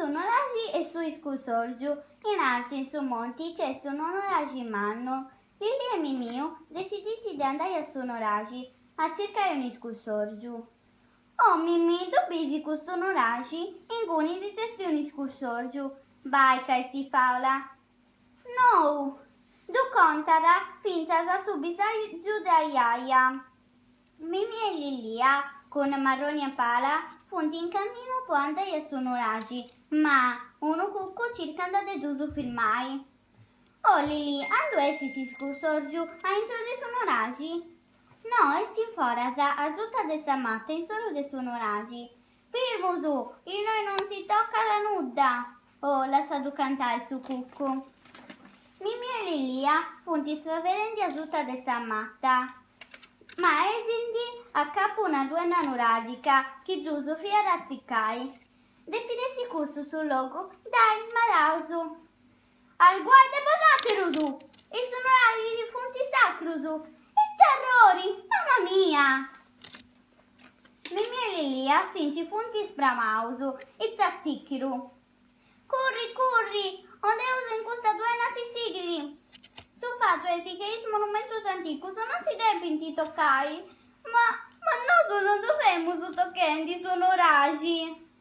sono ragi e su iscusorgiu, in alto in su monti c'è sono ragi in manno. Lili e Mimiu deciditi di andare a sono ragi, a cercare un iscusorgiu. Oh Mimì, tu bisi sono ragi, in cui dicesti un iscusorgiu, vai che si faula. No, du contara finza da subisai giù da iaia. Mimì e Lilia, con marroni e pala, funti in cammino può andare a sono ragi, ma uno cucco circa andate giù su filmai. Oh Lili, ando essi si scusorgiu, a intro de sono ragi? No, estin forasa, a tutta de matta, in solo de sono ragi. Firmo su, in noi non si tocca la nudda. Oh, la sa du cantare su cucco. Mimì e Lilia, punti sfaverendi a tutta de matta. Ma esindi a capo una due nanuragica, che giù soffria razziccai. Defidessi cusso sul logo, dai, marausu. Al guarda posaterusu, e sono ragi di funti sacrusu. E terrori, mamma mia! Mimì e Lilia sinci funti spramausu, e zazzicchiru. Corri, corri, onde uso in questa duena si sigli. Su fatto è che il monumento antico non si deve inti toccai, ma noi non dobbiamo toccare, sono ragi.